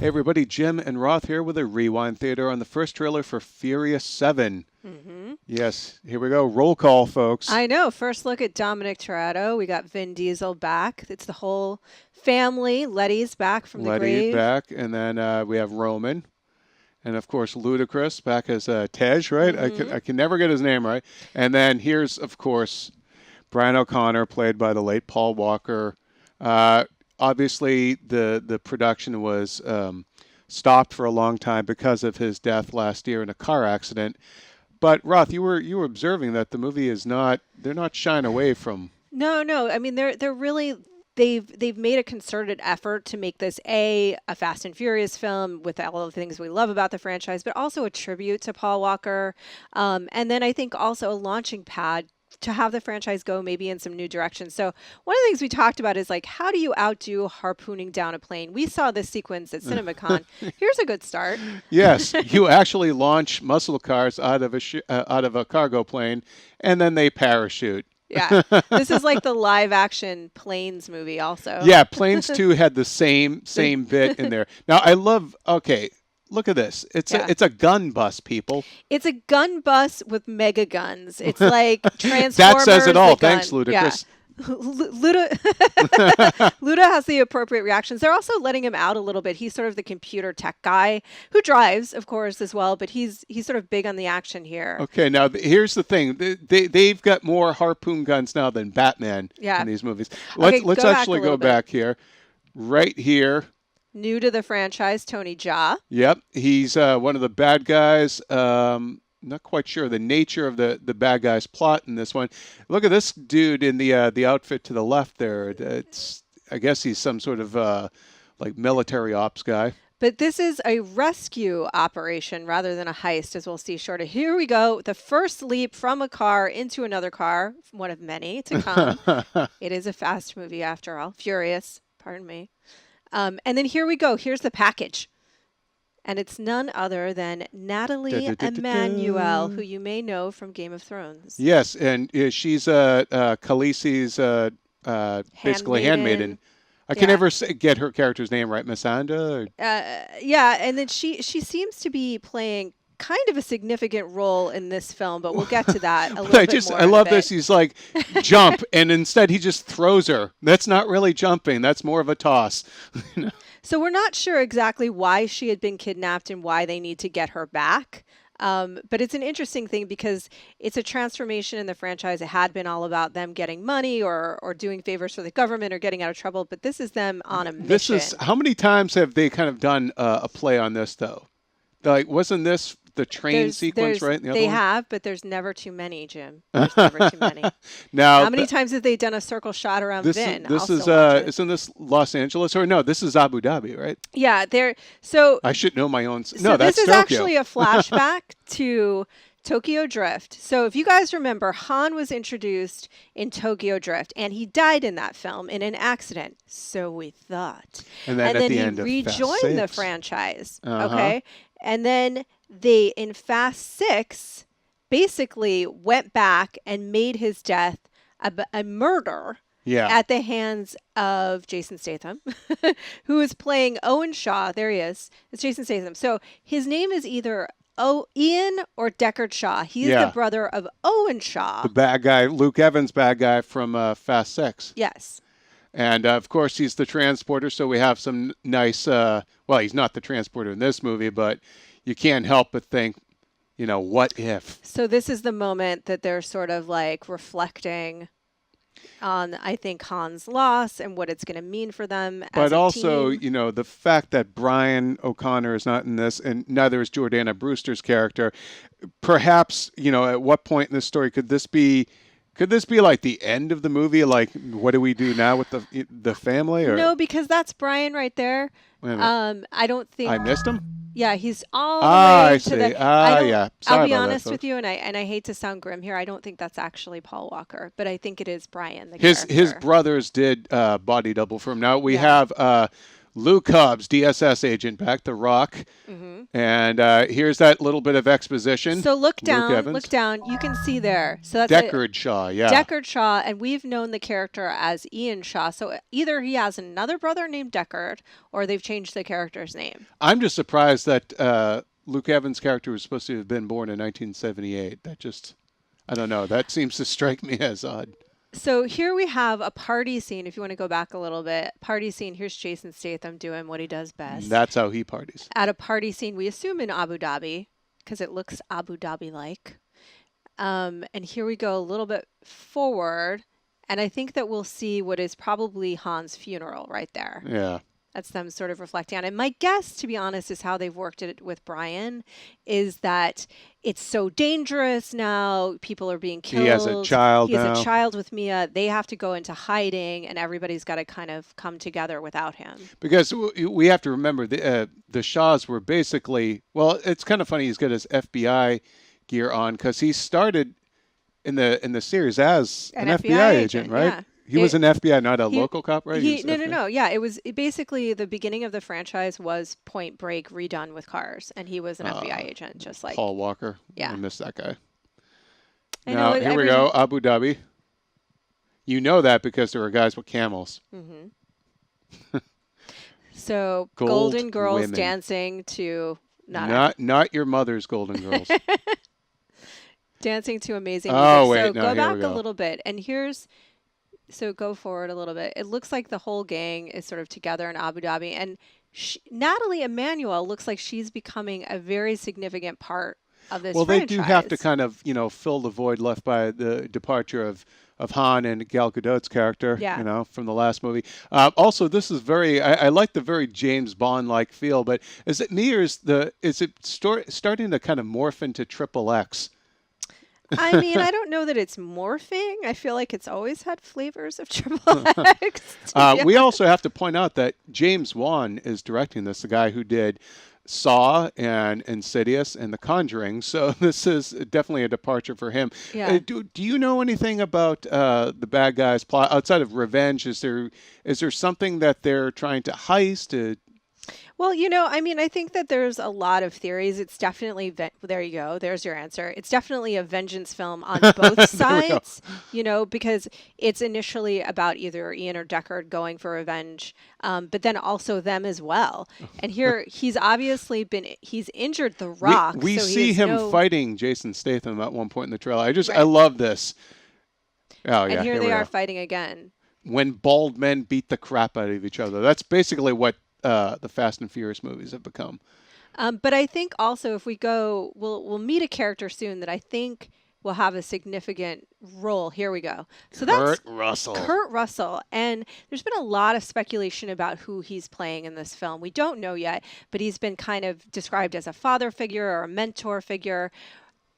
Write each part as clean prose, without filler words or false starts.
Hey everybody, Jim and Roth here with a Rewind Theater on the first trailer for Furious 7. Yes, here we go. Roll call, folks. I know. First look at Dominic Toretto. We got Vin Diesel back. It's the whole family. Letty's back from the Letty grave. back, and then we have Roman. And of course, Ludacris back as Tej, right? I can never get his name right. And then here's, of course, Brian O'Connor, played by the late Paul Walker. Obviously, the production was stopped for a long time because of his death last year in a car accident. But Roth, you were observing that the movie is they're not shying away from. No. I mean, they're really they've made a concerted effort to make this a Fast and Furious film with all of the things we love about the franchise, but also a tribute to Paul Walker, and then I think also a launching pad to have the franchise go maybe in some new directions. So one of the things we talked about is like, how do you outdo harpooning down a plane? We saw this sequence at CinemaCon. Here's a good start. Yes, you actually launch muscle cars out of a cargo plane, and then they parachute. Yeah, this is like the live action Planes movie also. Yeah, Planes 2 had the same bit in there. Now I love. Okay, look at this. It's a gun bus, people. It's a gun bus with mega guns. It's like Transformers. That says it all. Thanks, Ludacris. Yeah. Luda has the appropriate reactions. They're also letting him out a little bit. He's sort of the computer tech guy who drives, of course, as well. But he's sort of big on the action here. Okay, now here's the thing. They've got more harpoon guns now than Batman in these movies. Let's actually go back here. Right here. New to the franchise, Tony Jaa. Yep, he's one of the bad guys. Not quite sure the nature of the bad guy's plot in this one. Look at this dude in the outfit to the left there. I guess he's some sort of like military ops guy. But this is a rescue operation rather than a heist, as we'll see shortly. Here we go. The first leap from a car into another car, one of many to come. It is a fast movie after all. Furious, pardon me. And then here we go. Here's the package. And it's none other than Natalie Emmanuel, who you may know from Game of Thrones. Yes, and she's Khaleesi's basically handmaiden. I can never get her character's name right, Missandei. Yeah, and then she seems to be playing kind of a significant role in this film, but we'll get to that a little bit more. I love this. He's like, jump, and instead he just throws her. That's not really jumping. That's more of a toss. So we're not sure exactly why she had been kidnapped and why they need to get her back. But it's an interesting thing because it's a transformation in the franchise. It had been all about them getting money or doing favors for the government or getting out of trouble. But this is them on a mission. How many times have they kind of done a play on this, though? Like, wasn't this the train sequence, right? They have, but there's never too many, Jim. There's never too many. Now, how many times have they done a circle shot around Vin? Isn't this Los Angeles or no? This is Abu Dhabi, right? Yeah, I should know my own. So no, that's this is Tokyo. Actually a flashback to Tokyo Drift. So if you guys remember, Han was introduced in Tokyo Drift, and he died in that film in an accident. So we thought. And then he rejoined the franchise. Okay. And then they, in Fast 6, basically went back and made his death a murder at the hands of Jason Statham, who is playing Owen Shaw. There he is. It's Jason Statham. So his name is either Ian or Deckard Shaw. He is the brother of Owen Shaw. The bad guy, Luke Evans' bad guy from Fast 6. Yes. And, of course, he's the transporter, so we have some nice well, he's not the transporter in this movie, but you can't help but think, what if? So this is the moment that they're sort of like reflecting on, I think, Han's loss and what it's going to mean for them as a team. But also, the fact that Brian O'Connor is not in this, and neither is Jordana Brewster's character, perhaps, at what point in the story could this be like the end of the movie? Like, what do we do now with the family? Or? No, because that's Brian right there. I don't think I missed him. Yeah, he's all the way I to see. the. Yeah. Sorry I'll be about honest that, with you, and I hate to sound grim here. I don't think that's actually Paul Walker, but I think it is Brian. His brothers did body double for him. Now we have Luke Hobbs, DSS agent, back to Rock. Mm-hmm. And here's that little bit of exposition. So look Luke Evans. look down. You can see there. So that's Deckard Shaw, yeah. Deckard Shaw, and we've known the character as Ian Shaw. So either he has another brother named Deckard, or they've changed the character's name. I'm just surprised that Luke Evans' character was supposed to have been born in 1978. That just, I don't know. That seems to strike me as odd. So here we have a party scene. If you want to go back a little bit, party scene. Here's Jason Statham doing what he does best. That's how he parties. At a party scene, we assume in Abu Dhabi, because it looks Abu Dhabi-like. And here we go a little bit forward, and I think that we'll see what is probably Han's funeral right there. Yeah. That's them sort of reflecting on it. My guess, to be honest, is how they've worked it with Brian, is that it's so dangerous now. People are being killed. He has a child He now. has a child with Mia. They have to go into hiding, and everybody's got to kind of come together without him. Because we have to remember the Shaws were basically, well, it's kind of funny he's got his FBI gear on because he started in the series as an FBI agent, right? Yeah. He was an FBI, not a local cop, right? No. Yeah, it was basically the beginning of the franchise was Point Break redone with cars, and he was an FBI agent, just like Paul Walker. Yeah. I missed that guy. I Now, know, here we go, Abu Dhabi. You know that because there were guys with camels. Mm-hmm. So Gold Golden Girls women. dancing to Not your mother's Golden Girls. dancing to amazing Oh, music. wait, So no, go here back we go. a little bit, and so go forward a little bit. It looks like the whole gang is sort of together in Abu Dhabi, and Natalie Emmanuel looks like she's becoming a very significant part of this franchise. They do have to kind of, fill the void left by the departure of Han and Gal Gadot's character, from the last movie. Also, this is I like the very James Bond-like feel, but is it me or is it starting to kind of morph into Triple X? I mean, I don't know that it's morphing. I feel like it's always had flavors of Triple X. We also have to point out that James Wan is directing this, the guy who did Saw and Insidious and The Conjuring. So this is definitely a departure for him. Yeah. Do you know anything about the bad guys' plot outside of revenge? Is there something that they're trying to heist? Well, I mean, I think that there's a lot of theories. It's definitely, there you go. There's your answer. It's definitely a vengeance film on both sides, because it's initially about either Ian or Deckard going for revenge, but then also them as well. And here he's obviously he's injured The Rock. We so see him fighting Jason Statham at one point in the trailer. I love this. Oh, yeah. And here they are fighting again. When bald men beat the crap out of each other. That's basically what the Fast and Furious movies have become. But I think also if we go, we'll meet a character soon that I think will have a significant role. Here we go. So that's Kurt Russell. And there's been a lot of speculation about who he's playing in this film. We don't know yet, but he's been kind of described as a father figure or a mentor figure.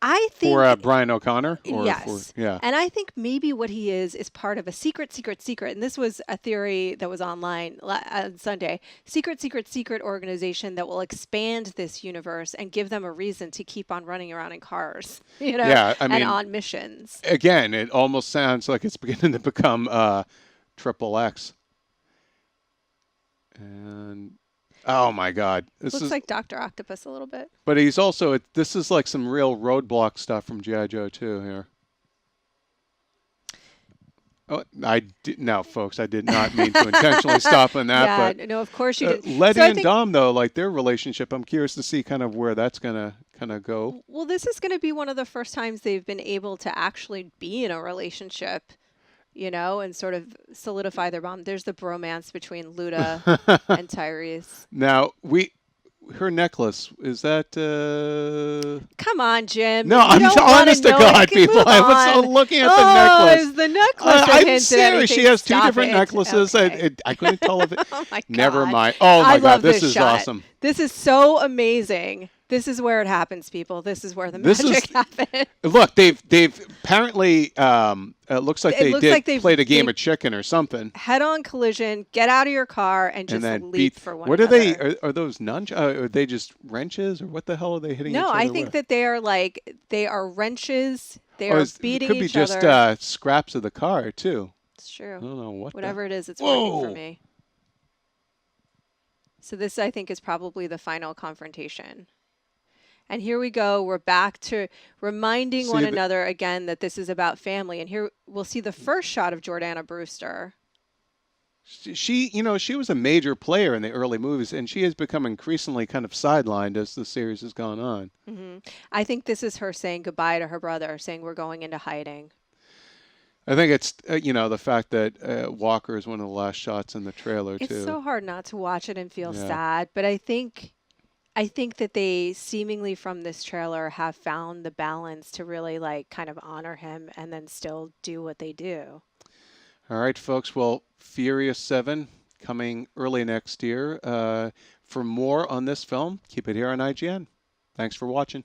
I think for Brian O'Connor? Yes. And I think maybe what he is part of a secret. And this was a theory that was online on Sunday. Secret organization that will expand this universe and give them a reason to keep on running around in cars, and on missions. Again, it almost sounds like it's beginning to become Triple X. And... oh, my God. This looks like Dr. Octopus a little bit. But he's also, this is like some real Roadblock stuff from G.I. Joe 2 here. Oh, no, folks, I did not mean to intentionally stop on that. Yeah, no, of course you did. Letty and Dom, though, like their relationship, I'm curious to see kind of where that's going to kind of go. Well, this is going to be one of the first times they've been able to actually be in a relationship. And sort of solidify their bond. There's the bromance between Luda and Tyrese. Now, her necklace, is that... Come on, Jim. No, I'm honest to God, people. I was looking at the necklace. Is the necklace I'm serious. She has two different necklaces. Okay. I couldn't tell if it... Oh, my God. Never mind. Oh, my God. This is shot. Awesome. This is so amazing. This is where it happens, people. This is where the magic happens. Look, they've apparently it looks like they played a game of chicken or something. Head-on collision. Get out of your car and just leap for one. What another. are they? Are those are they just wrenches or what the hell are they hitting? No, each other I think with? that they are wrenches. They are beating each other. It could be just scraps of the car too. It's true. I don't know what. Whatever it is, it's working for me. So this, I think, is probably the final confrontation. And here we go. We're back to reminding one another again that this is about family. And here we'll see the first shot of Jordana Brewster. She, you know, she was a major player in the early movies, and she has become increasingly kind of sidelined as the series has gone on. I think this is her saying goodbye to her brother, saying we're going into hiding. I think it's, you know, the fact that Walker is one of the last shots in the trailer, too. It's so hard not to watch it and feel sad, but I think that they seemingly from this trailer have found the balance to really like kind of honor him and then still do what they do. All right, folks. Well, Furious 7 coming early next year. For more on this film, keep it here on IGN. Thanks for watching.